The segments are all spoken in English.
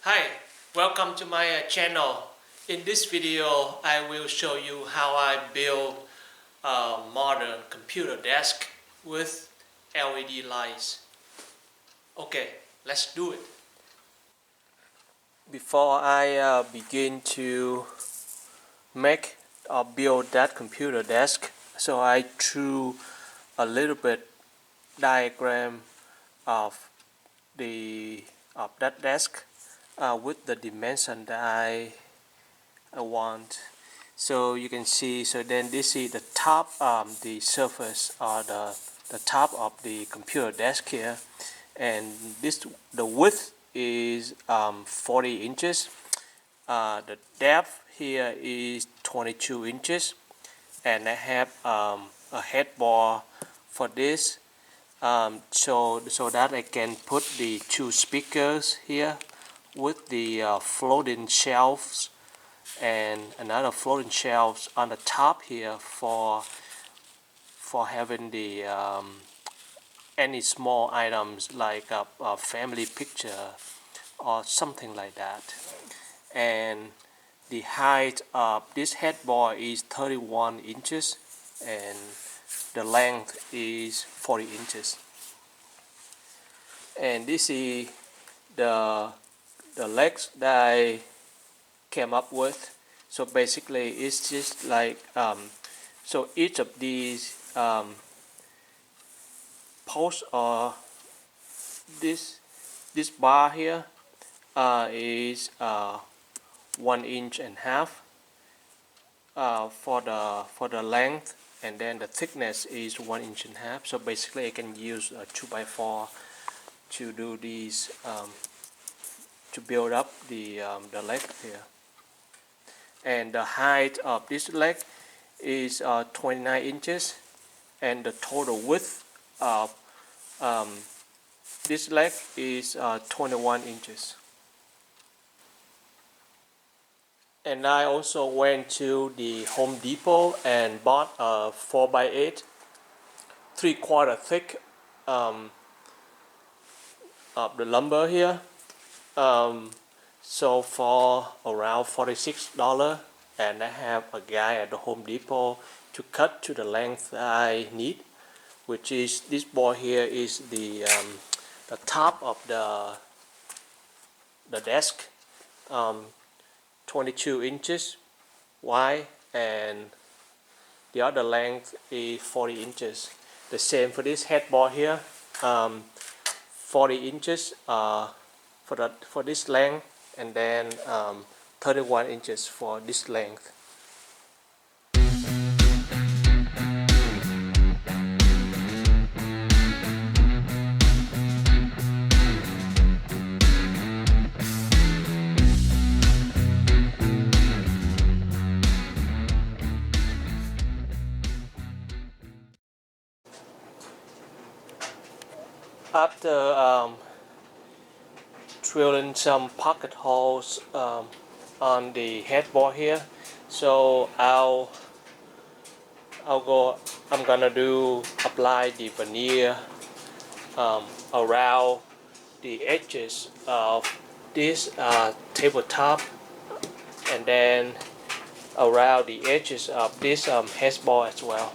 Hi, welcome to my channel. In this video, I will show you how I build a modern computer desk with LED lights. Okay, let's do it. Before I begin to make or build that computer desk, so I drew a little bit diagram of that desk with the dimension that I want. So you can see, so then this is the top, the surface or the top of the computer desk here, and the width is 40 inches. The depth here is 22 inches, and I have a headboard for this, so that I can put the two speakers here with the floating shelves and another floating shelves on the top here for having the any small items like a family picture or something like that. And the height of this headboard is 31 inches and the length is 40 inches. And this is the legs that I came up with. So basically it's just like so each of these posts or this bar here is 1.5 inches for the length, and then the thickness is 1.5 inches. So basically I can use a 2x4 to do these to build up the leg here. And the height of this leg is 29 inches, and the total width of this leg is 21 inches. And I also went to the Home Depot and bought a 4x8 3/4 thick of the lumber here. So for around $46, and I have a guy at the Home Depot to cut to the length I need, which is this board here is the top of the desk, 22 inches wide, and the other length is 40 inches. The same for this headboard here, 40 inches for this length, and then 31 inches for this length. After drilling some pocket holes on the headboard here, so I'm gonna apply the veneer around the edges of this tabletop, and then around the edges of this headboard as well.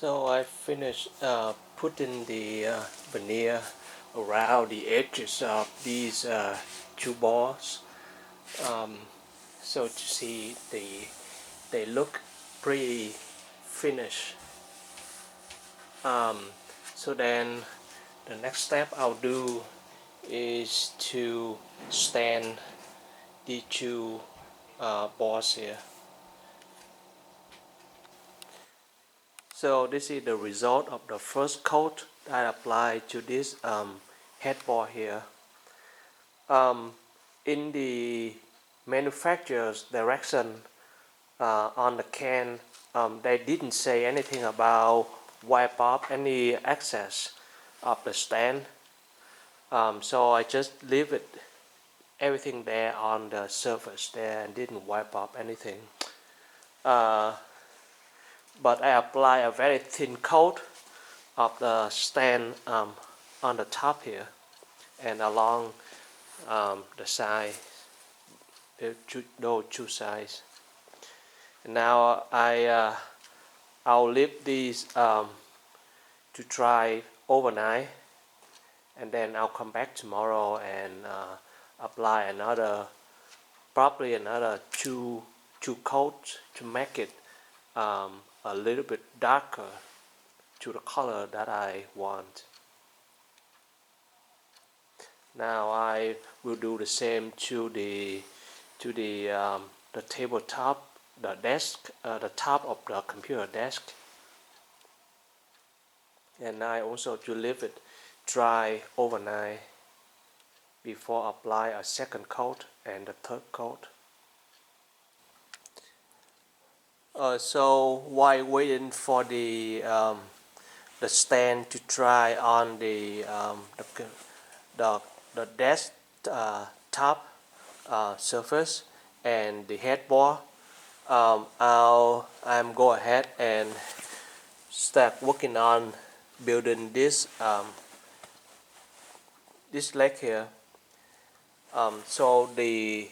So I finished putting the veneer around the edges of these two balls. So to see they look pretty finished. So then the next step I'll do is to stand the two balls here. So this is the result of the first coat that I applied to this headboard here. In the manufacturer's direction, on the can, they didn't say anything about wipe off any excess of the stand. So I just leave it everything there on the surface there and didn't wipe off anything. But I apply a very thin coat of the stand on the top here and along the side, those two sides. And now I'll leave these to dry overnight, and then I'll come back tomorrow and apply probably another two coats to make it a little bit darker to the color that I want. Now I will do the same to the tabletop, the desk, the top of the computer desk, and I also to leave it dry overnight before apply a second coat and the third coat. So while waiting for the stand to dry on the desk top surface and the headboard, I'm go ahead and start working on building this leg here. So the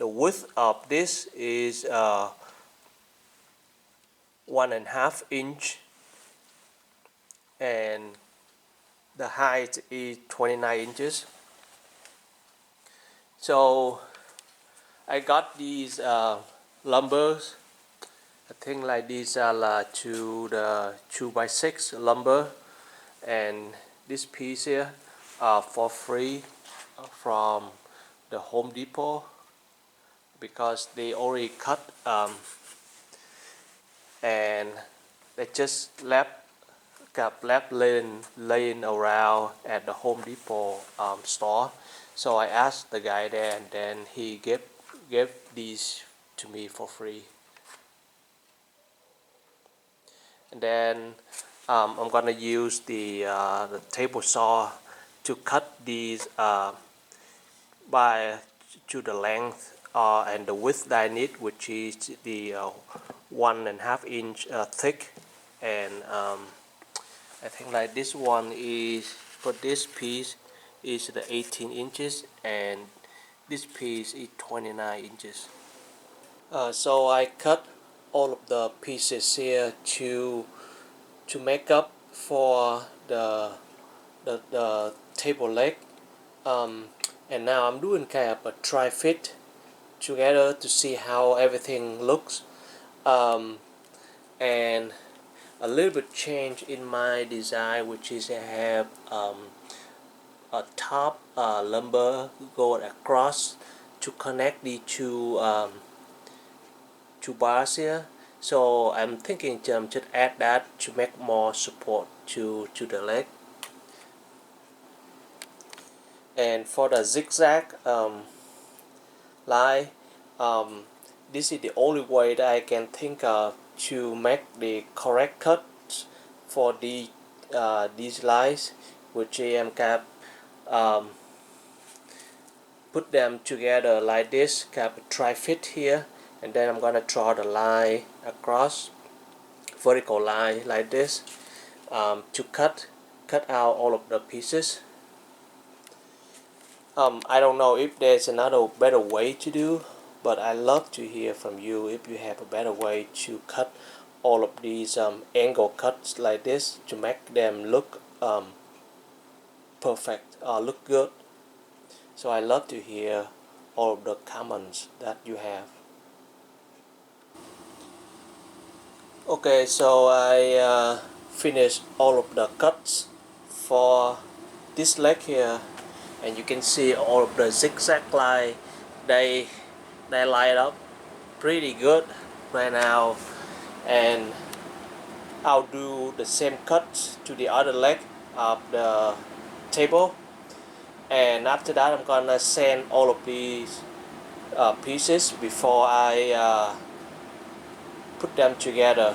width of this is 1.5 inch and the height is 29 inches. So I got these lumbers. I think like these are to the 2x6 lumber, and this piece here for free from the Home Depot because they already cut and they just left laying around at the Home Depot store. So I asked the guy there, and then he gave these to me for free. And then I'm gonna use the table saw to cut these by to the length and the width that I need, which is the 1.5 inch thick, and I think like this one is for this piece is the 18 inches and this piece is 29 inches. So I cut all of the pieces here to make up for the table leg, and now I'm doing kind of a try fit together to see how everything looks, and a little bit change in my design, which is I have a top lumber go across to connect the two bars here. So I'm thinking just add that to make more support to the leg. And for the zigzag line, this is the only way that I can think of to make the correct cuts for these lines, which I am kind of put them together like this, kind of try fit here, and then I'm gonna draw the line across, vertical line like this, to cut out all of the pieces. I don't know if there's another better way to do, but I love to hear from you if you have a better way to cut all of these angle cuts like this to make them look perfect or look good. So I love to hear all of the comments that you have. Okay, so I finished all of the cuts for this leg here, and you can see all of the zigzag line, they line up pretty good right now, and I'll do the same cuts to the other leg of the table, and after that I'm gonna sand all of these pieces before I put them together.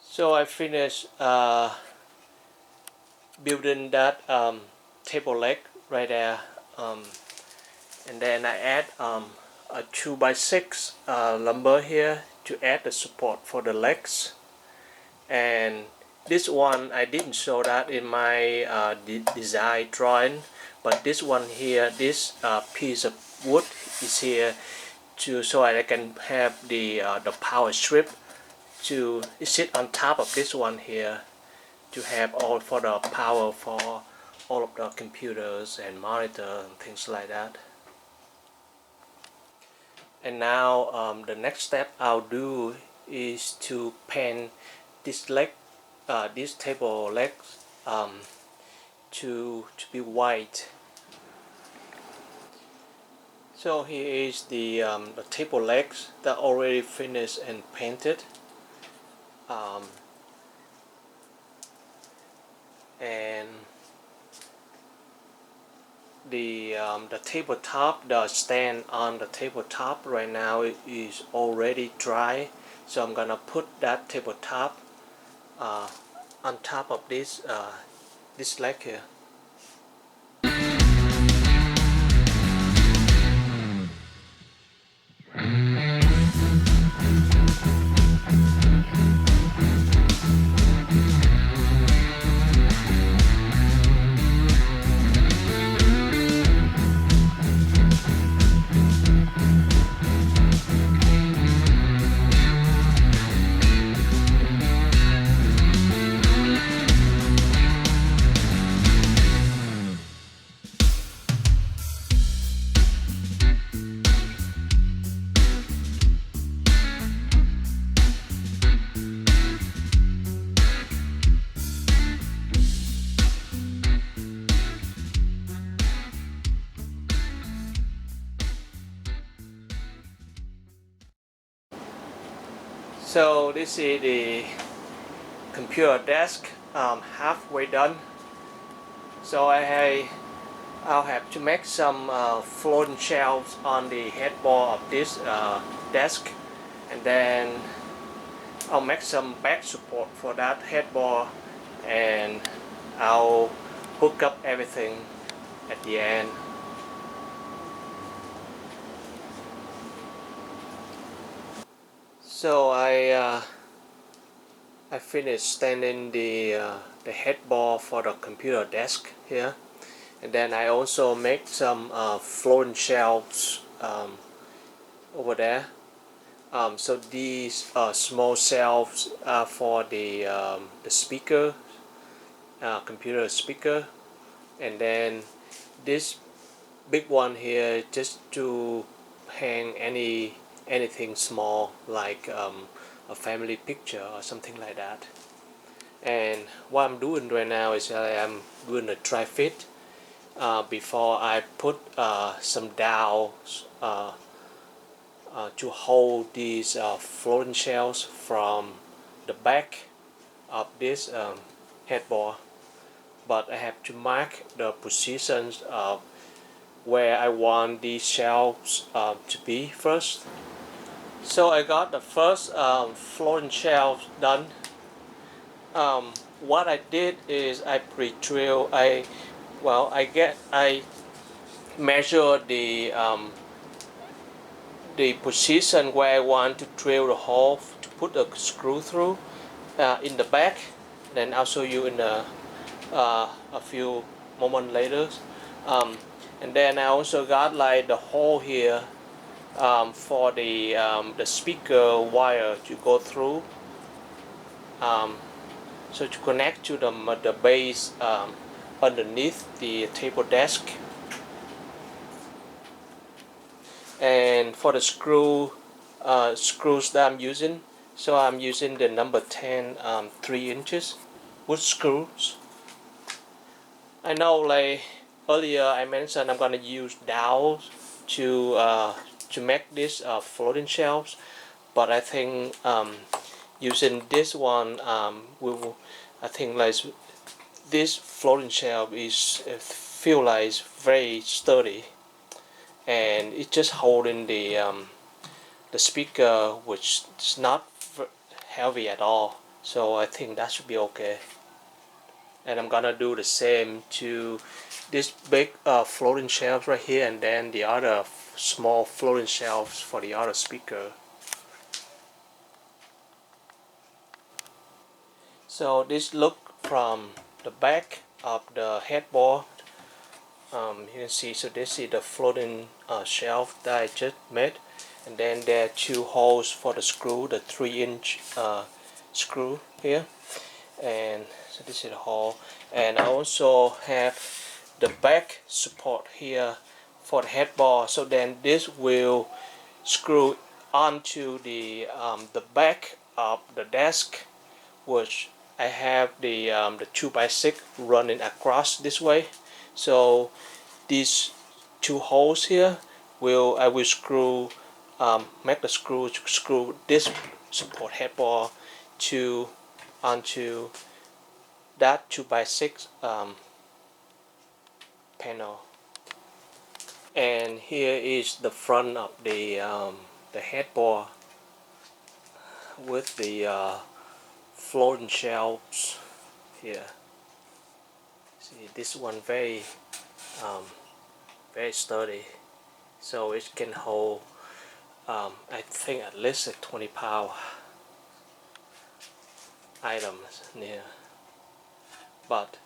So I finished building that table leg right there, and then I add a 2x6 lumber here to add the support for the legs. And this one I didn't show that in my design drawing, but this one here, this piece of wood is here so I can have the power strip to sit on top of this one here to have all for the power for all of the computers and monitor and things like that. And now the next step I'll do is to paint this leg, this table legs to be white. So here is the table legs that already finished and painted. And the tabletop, the stand on the tabletop right now is already dry, so I'm gonna put that tabletop on top of this leg here. So this is the computer desk halfway done. So I'll have to make some floating shelves on the headboard of this desk, and then I'll make some back support for that headboard, and I'll hook up everything at the end. So I finished standing the headboard for the computer desk here, and then I also make some floating shelves over there. So these small shelves are for the speaker, computer speaker, and then this big one here just to hang anything small like a family picture or something like that. And what I'm doing right now is I'm doing a dry fit before I put some dowels to hold these floating shelves from the back of this headboard. But I have to mark the positions of where I want these shelves to be first. So I got the first floating shelves done. What I did is I pre-drill. I measure the position where I want to drill the hole to put a screw through in the back. Then I'll show you in a few moments later. And then I also got like the hole here for the speaker wire to go through. So to connect to the base underneath the table desk. And for the screws that I'm using, so I'm using the number 10 3 inches wood screws. I know, like earlier I mentioned, I'm gonna use dowels to make this floating shelves, but I think using this one will, I think like this floating shelf is feel like it's very sturdy, and it's just holding the speaker, which is not heavy at all. So I think that should be okay. And I'm gonna do the same to this big floating shelves right here, and then the other small floating shelves for the other speaker. So this look from the back of the headboard. You can see, so this is the floating shelf that I just made, and then there are two holes for the screw, the 3-inch screw here, and so this is the hole. And I also have the back support here for the headboard, so then this will screw onto the back of the desk, which I have the 2x6 running across this way. So these two holes here I will screw make the screw this support headboard to onto that 2x6 panel. And here is the front of the headboard with the floating shelves here. See, this one um, very sturdy, so it can hold I think at least a 20-pound items here. But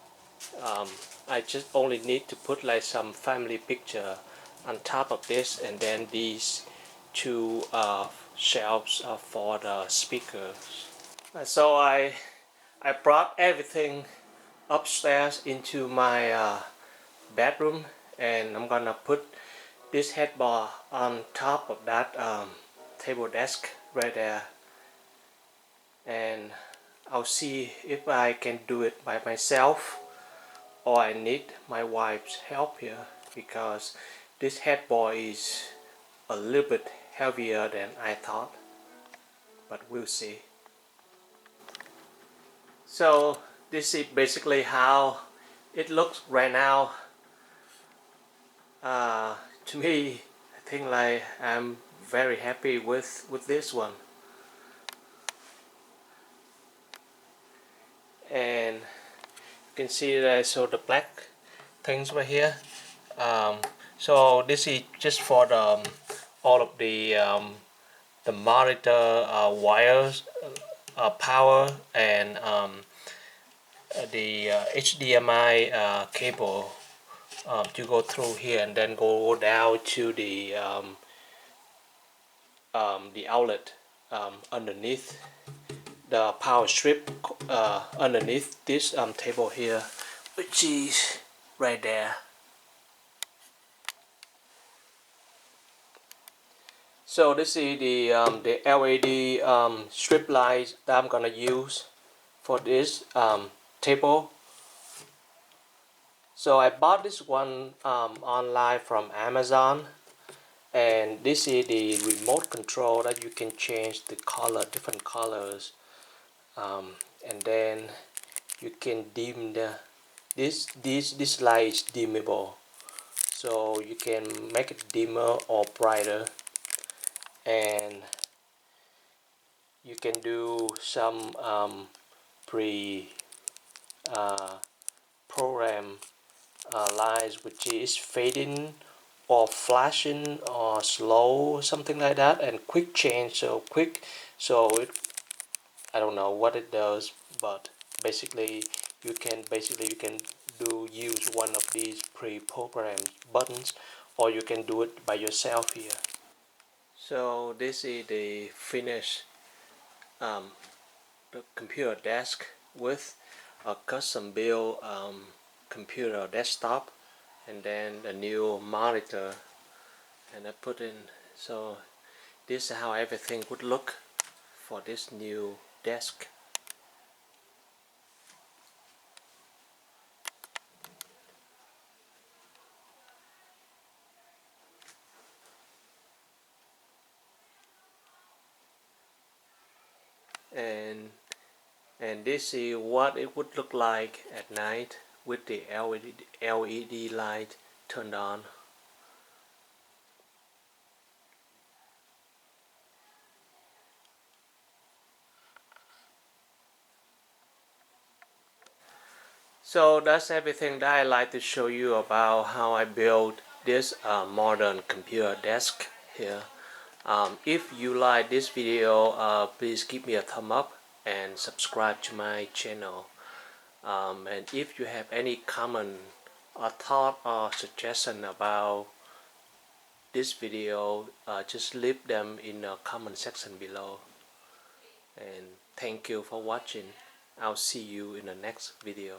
I just only need to put like some family picture on top of this, and then these two shelves are for the speakers. So I brought everything upstairs into my bedroom, and I'm gonna put this headboard on top of that table desk right there, and I'll see if I can do it by myself or I need my wife's help here, because this headboard is a little bit heavier than I thought, but we'll see. So this is basically how it looks right now. To me, I think like I'm very happy with this one. And you can see that, so the black things right here. Um, so this is just for all of the monitor wires, power, and the HDMI cable to go through here, and then go down to the outlet underneath the power strip underneath this table here, which is right there. So this is the LED strip lights that I'm gonna use for this table. So I bought this one online from Amazon, and this is the remote control that you can change the color, different colors, and then you can dim this light is dimmable, so you can make it dimmer or brighter, and you can do some pre program lines, which is fading or flashing or slow, something like that, and quick change, so quick, so I don't know what it does, but basically you can use one of these pre-programmed buttons, or you can do it by yourself here. So this is the finished the computer desk, with a custom built computer desktop, and then a new monitor, and I put in. So this is how everything would look for this new desk. and and this is what it would look like at night with the LED light turned on. So that's everything that I like to show you about how I built this modern computer desk here. If you like this video, please give me a thumb up and subscribe to my channel. And if you have any comment or thought or suggestion about this video, just leave them in the comment section below. And thank you for watching. I'll see you in the next video.